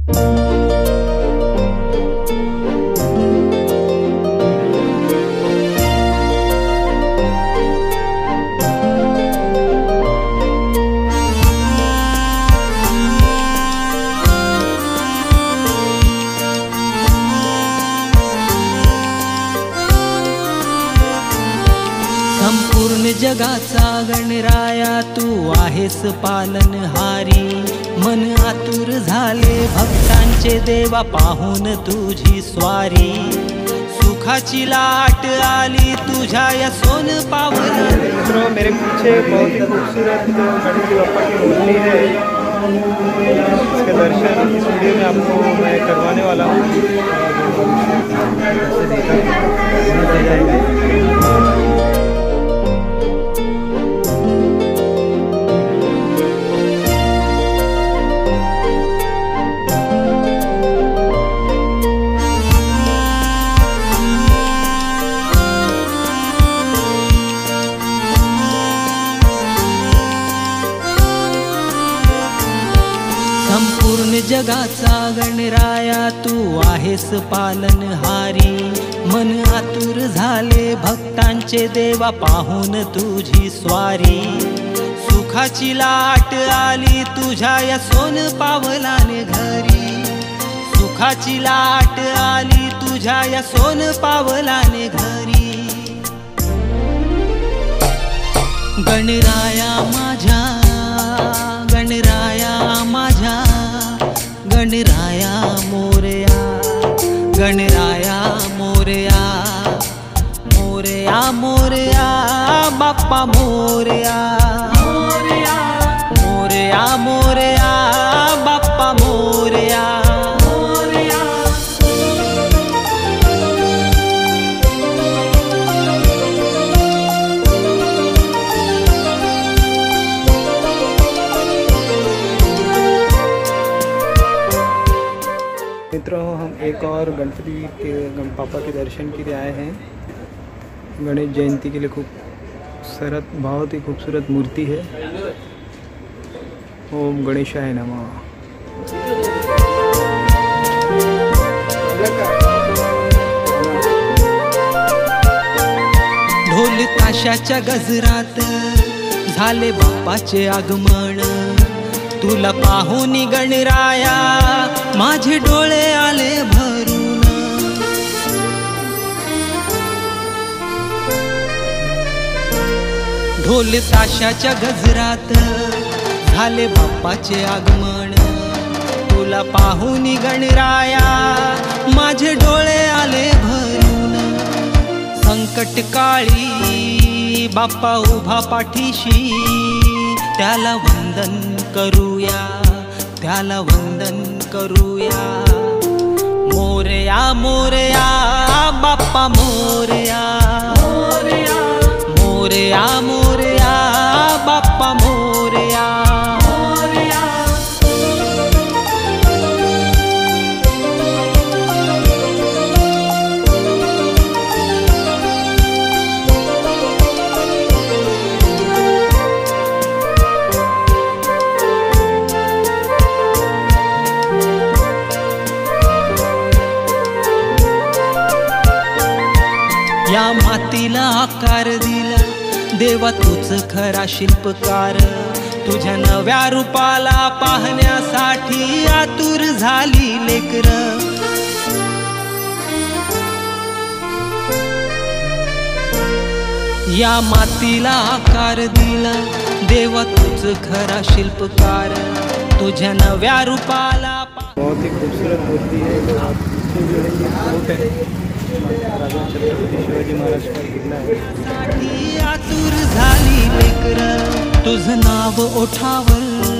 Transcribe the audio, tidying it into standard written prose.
संपूर्ण जगाचा गणराया तू आहेस पालनहारी। मन आतुर झाले भक्तांचे देवा पाहून तुझी स्वारी। सुखाची लाट आली तुझ्या या सोन पावला। मित्रों, मेरे पीछे बहुत ही खूबसूरत गणपति बप्पा की मूर्ति है। इसके दर्शन इस वीडियो में आपको मैं करवाने वाला हूँ। संपूर्ण जगाचा गणराया तू आहेस पालनहारी। मन आतुर झाले भक्तांचे देवा पाहून तुझी स्वारी। सुखाची लाट आली तुझ्या या सोन पावलाने घरी। सुखाची लाट आली तुझ्या या सोन पावलाने घरी। गणराया माझ्या, गणराया माझ्या, गणराया मोरया, गणराया मोरया, मोरया मोरया बाप्पा मोरया, मोरया मोरया बाप्पा मोरया। मित्रों, हम एक और गणपति के पापा के दर्शन के लिए आए हैं। गणेश जयंती के लिए बहुत ही खूबसूरत मूर्ति है। ओम गणेशाय नमः। ढोल ताशाच्या गजरात झाले बाप्पाचे आगमन। तुला पाहून गणराया माझे डोळे आले भरून। ढोल ताशाच्या गजरात झाले बाप्पाचे आगमन। तुला पाहून गणराया माझे डोळे आले भरून। संकट काळी बाप्पा उभा पाठीशी, त्याला वंदन करूया, त्याला वंदन करूया। मोरया मोरया बाप्पा मोरया, मोरया मोरया बाप्पा मोरया। या मातीला आकार दिला देवा तूच खरा शिल्पकार। तुझ्या नव्या रूपाला पाहण्यासाठी आतुर झाली लेकर। या मातीला आकार दिला देवा तूच खरा शिल्पकार। तुझ्या नव्या रूपाला बहुत ही खूबसूरत मूर्ति है। जो है ये कोट है, राजा छत्रपति शिवाजी महाराज का किल्ला है। आतुर झाली लेकर तुझं नाव ओठावर